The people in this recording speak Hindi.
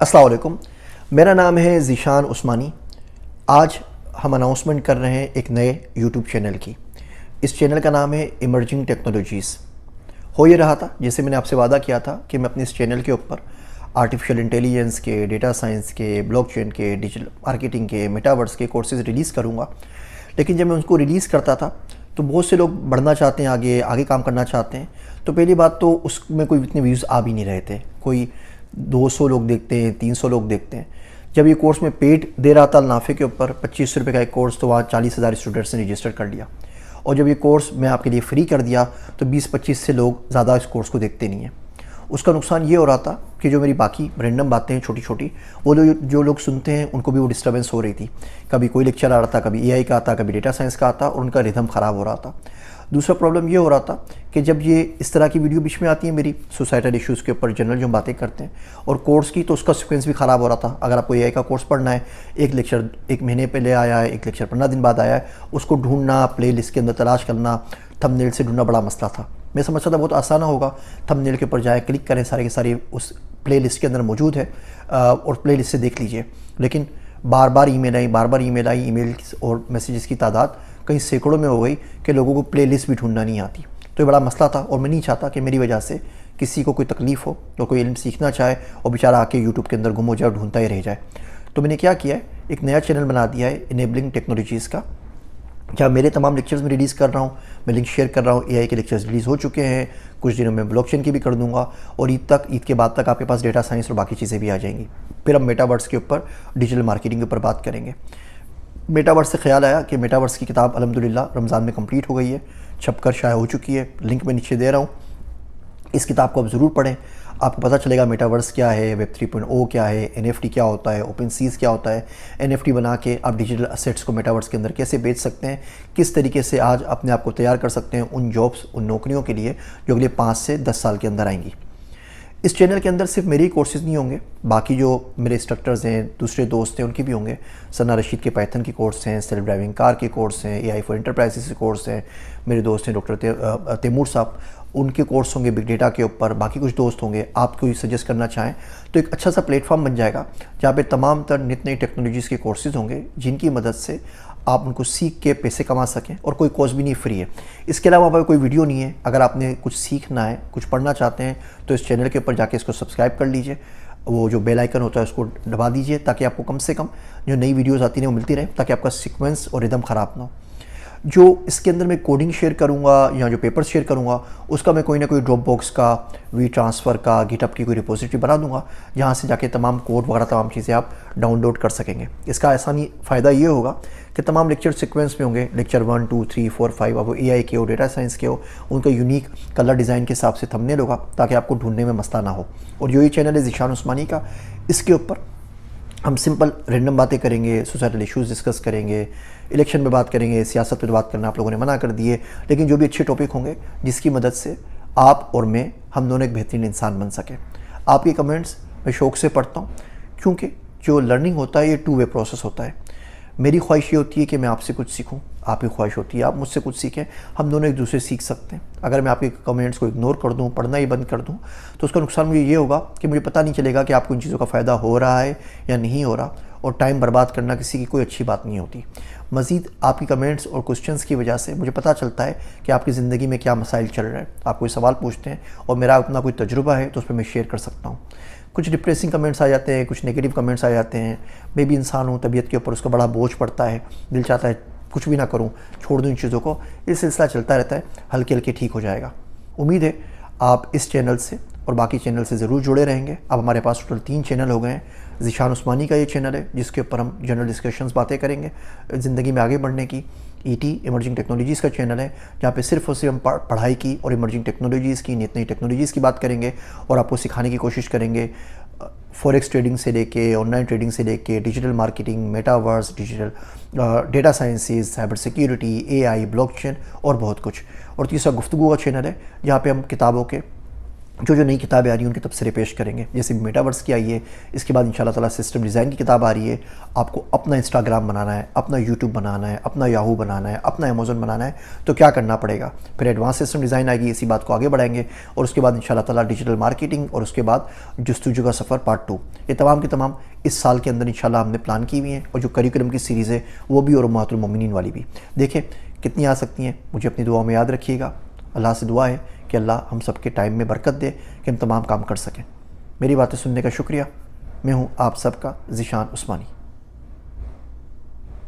अस्सलाम वालेकुम। मेरा नाम है ज़ीशान उस्मानी। आज हम अनाउंसमेंट कर रहे हैं एक नए यूट्यूब चैनल की। इस चैनल का नाम है इमर्जिंग टेक्नोलॉजीज़। हो ये रहा था, जैसे मैंने आपसे वादा किया था कि मैं अपने इस चैनल के ऊपर आर्टिफिशियल इंटेलिजेंस के, डेटा साइंस के, ब्लॉकचेन के, डिजिटल मार्केटिंग के, मेटावर्स के कोर्सेज़ रिलीज़ करूँगा। लेकिन जब मैं उनको रिलीज़ करता था तो बहुत से लोग बढ़ना चाहते हैं, आगे आगे काम करना चाहते हैं। तो पहली बात तो उसमें कोई इतने व्यूज़ आ भी नहीं रहे थे। कोई 200 लोग देखते हैं, 300 लोग देखते हैं। जब ये कोर्स मैं पेड दे रहा था नाफे के ऊपर 2500 रुपये का एक कोर्स, तो वहाँ 40,000 स्टूडेंट्स ने रजिस्टर कर लिया। और जब ये कोर्स मैं आपके लिए फ्री कर दिया तो 20-25 से लोग ज़्यादा इस कोर्स को देखते नहीं हैं। उसका नुकसान ये हो रहा था कि जो मेरी बाकी रैंडम बातें हैं छोटी छोटी, वो जो लोग सुनते हैं उनको भी वो डिस्टर्बेंस हो रही थी। कभी कोई लेक्चर आ रहा था, कभी एआई का आता, कभी डेटा साइंस का आता, और उनका रिदम ख़राब हो रहा था। दूसरा प्रॉब्लम ये हो रहा था कि जब ये इस तरह की वीडियो बीच में आती है मेरी सोसाइटल इश्यूज़ के ऊपर, जनरल जो हम बातें करते हैं, और कोर्स की, तो उसका सीक्वेंस भी ख़राब हो रहा था। अगर आपको एआई का कोर्स पढ़ना है, एक लेक्चर 1 महीने पहले आया है, एक लेक्चर 15 दिन बाद आया है, उसको ढूंढना, प्ले लिस्ट के अंदर तलाश करना, थंबनेल से ढूंढना बड़ा मसला था। मैं समझता था बहुत आसान होगा, थंबनेल के ऊपर जाए, क्लिक करें, सारे के सारे उस प्ले लिस्ट के अंदर मौजूद है और प्ले लिस्ट से देख लीजिए। लेकिन बार बार ईमेल आई, ईमेल और मैसेजेस की तादाद कई सैकड़ों में हो गई कि लोगों को प्ले लिस्ट भी ढूंढना नहीं आती। तो ये बड़ा मसला था और मैं नहीं चाहता कि मेरी वजह से किसी को कोई तकलीफ़ हो, तो कोई इल्म सीखना चाहे और बेचारा आके यूट्यूब के अंदर गुम हो जाए और ढूंढता ही रह जाए। तो मैंने क्या किया है, एक नया चैनल बना दिया है इनेबलिंग टेक्नोलॉजीज़ का, जहाँ मेरे तमाम लेक्चर्स में रिलीज़ कर रहा हूँ। मैं लिंक शेयर कर रहा हूँ। एआई के लेक्चर्स रिलीज़ हो चुके हैं, कुछ दिनों में ब्लॉकचेन की भी कर दूंगा, और ईद के बाद तक आपके पास डेटा साइंस और बाकी चीज़ें भी आ जाएंगी। फिर हम मेटावर्स के ऊपर, डिजिटल मार्केटिंग के ऊपर बात करेंगे। मेटावर्स से ख्याल आया कि मेटावर्स की किताब अल्हम्दुलिल्लाह रमज़ान में कंप्लीट हो गई है, छपकर शाया हो चुकी है। लिंक मैं नीचे दे रहा हूँ, इस किताब को आप ज़रूर पढ़ें। आपको पता चलेगा मेटावर्स क्या है, वेब 3.0 क्या है, एनएफटी क्या होता है, ओपन सीज़ क्या होता है, एनएफटी बना के आप डिजिटल असेट्स को मेटावर्स के अंदर कैसे बेच सकते हैं, किस तरीके से आज अपने आप को तैयार कर सकते हैं उन जॉब्स, उन नौकरियों के लिए जो अगले 5 से 10 साल के अंदर आएंगी। इस चैनल के अंदर सिर्फ मेरे ही कोर्सेज़ नहीं होंगे, बाकी जो मेरे इंस्ट्रक्टर्स हैं, दूसरे दोस्त हैं, उनके भी होंगे। सना रशीद के पाइथन के कोर्स हैं, सेल्फ ड्राइविंग कार के कोर्स हैं, एआई फॉर एंटरप्राइजेस के कोर्स हैं। मेरे दोस्त हैं डॉक्टर तैमूर साहब, उनके कोर्स होंगे बिग डेटा के ऊपर। बाकी कुछ दोस्त होंगे, आप कोई सजेस्ट करना चाहें तो एक अच्छा सा प्लेटफॉर्म बन जाएगा जहाँ पे तमाम तर नित नई टेक्नोलॉजीज़ के कोर्सेज़ होंगे, जिनकी मदद से आप उनको सीख के पैसे कमा सकें, और कोई कोर्स भी नहीं फ्री है। इसके अलावा वहाँ पर कोई वीडियो नहीं है। अगर आपने कुछ सीखना है, कुछ पढ़ना चाहते हैं, तो इस चैनल के ऊपर जाके इसको सब्सक्राइब कर लीजिए। वो जो बेल आइकन होता है उसको दबा दीजिए, ताकि आपको कम से कम जो नई वीडियोज़ आती हैं वो मिलती रहे, ताकि आपका सीक्वेंस और रिदम ख़राब ना हो। जो इसके अंदर मैं कोडिंग शेयर करूँगा या जो पेपर्स शेयर करूँगा, उसका मैं कोई ना कोई ड्रॉप बॉक्स का, वी ट्रांसफ़र का, गिटहब की कोई रिपोजिटरी बना दूँगा, जहाँ से जाके तमाम कोड वगैरह तमाम चीज़ें आप डाउनलोड कर सकेंगे। इसका आसानी फ़ायदा ये होगा कि तमाम लेक्चर सीक्वेंस में होंगे, लेक्चर 1, 2, 3, 4, 5, अब वो एआई के हो, डेटा साइंस के हो, उनका यूनिक कलर डिज़ाइन के हिसाब से थंबनेल होगा, ताकि आपको ढूंढने में मसला ना हो। और जो ये चैनल है ज़ीशान उस्मानी का, इसके ऊपर हम सिंपल रैंडम बातें करेंगे, सोसाइटल इश्यूज़ डिस्कस करेंगे, इलेक्शन में बात करेंगे, सियासत पर बात करना आप लोगों ने मना कर दिए, लेकिन जो भी अच्छे टॉपिक होंगे जिसकी मदद से आप और मैं, हम दोनों एक बेहतरीन इंसान बन सकें। आपके कमेंट्स मैं शौक़ से पढ़ता हूँ, क्योंकि जो लर्निंग होता है ये 2 वे प्रोसेस होता है। मेरी ख्वाहिश ये होती है कि मैं आपसे कुछ सीखूं, आपकी ख्वाहिश होती है आप मुझसे कुछ सीखें, हम दोनों एक दूसरे सीख सकते हैं। अगर मैं आपके कमेंट्स को इग्नोर कर दूं, पढ़ना ही बंद कर दूं, तो उसका नुकसान मुझे ये होगा कि मुझे पता नहीं चलेगा कि आपको इन चीज़ों का फ़ायदा हो रहा है या नहीं हो रहा, और टाइम बर्बाद करना किसी की कोई अच्छी बात नहीं होती। मज़ीद आपकी कमेंट्स और क्वेश्चंस की वजह से मुझे पता चलता है कि आपकी ज़िंदगी में क्या मसाइल चल रहे हैं। आप कोई सवाल पूछते हैं और मेरा अपना कोई तजुर्बा है तो उस पर मैं शेयर कर सकता हूँ। कुछ डिप्रेसिंग कमेंट्स आ जाते हैं, कुछ नेगेटिव कमेंट्स आ जाते हैं। मैं भी इंसान हूँ, तबीयत के ऊपर उसका बड़ा बोझ पड़ता है, दिल चाहता है कुछ भी ना करूँ, छोड़ दूँ इन चीज़ों को। ये सिलसिला चलता रहता है, हल्के हल्के ठीक हो जाएगा। उम्मीद है आप इस चैनल से और बाकी चैनल से ज़रूर जुड़े रहेंगे। अब हमारे पास टोटल 3 चैनल हो गए हैं। ज़ीशान उस्मानी का ये चैनल है जिसके ऊपर हम जनरल डिस्कशंस बातें करेंगे ज़िंदगी में आगे बढ़ने की। ईटी इमर्जिंग टेक्नोलॉजीज़ का चैनल है जहाँ पे सिर्फ और सिर्फ हम पढ़ाई की और इमर्जिंग टेक्नोलॉजीज़ की, नई टेक्नोलॉजीज़ की बात करेंगे और आपको सिखाने की कोशिश करेंगे। फॉरेक्स ट्रेडिंग से लेके, ऑनलाइन ट्रेडिंग से लेके, digital marketing, metaverse, digital data sciences, cyber security, AI, blockchain और बहुत कुछ। और तीसरा गुफ्तगू का चैनल है जहाँ पे हम किताबों के जो जो नई किताबें आ रही हैं उनके तबसरे पेश करेंगे। जैसे मेटावर्स की आई है, इसके बाद इंशाल्लाह ताला सिस्टम डिज़ाइन की किताब आ रही है। आपको अपना इंस्टाग्राम बनाना है, अपना यूट्यूब बनाना है, अपना याहू बनाना है, अपना अमेज़न बनाना है, तो क्या करना पड़ेगा? फिर एडवांस सिस्टम डिज़ाइन आएगी, इसी बात को आगे बढ़ाएंगे। और उसके बाद इंशाल्लाह ताला डिजिटल मार्केटिंग, और उसके बाद जस्तुजू का सफ़र पार्ट 2। ये तमाम के तमाम इस साल के अंदर इंशाल्लाह हमने प्लान की हुई हैं। और जो करिकुलम की सीरीज़ है वो भी, और उम्महातुल मोमिनीन वाली भी, देखें कितनी आ सकती हैं। मुझे अपनी दुआ में याद रखिएगा। अल्लाह से दुआ है कि अल्लाह हम सबके टाइम में बरकत दे कि हम तमाम काम कर सकें। मेरी बातें सुनने का शुक्रिया। मैं हूँ आप सबका ज़ीशान उस्मानी।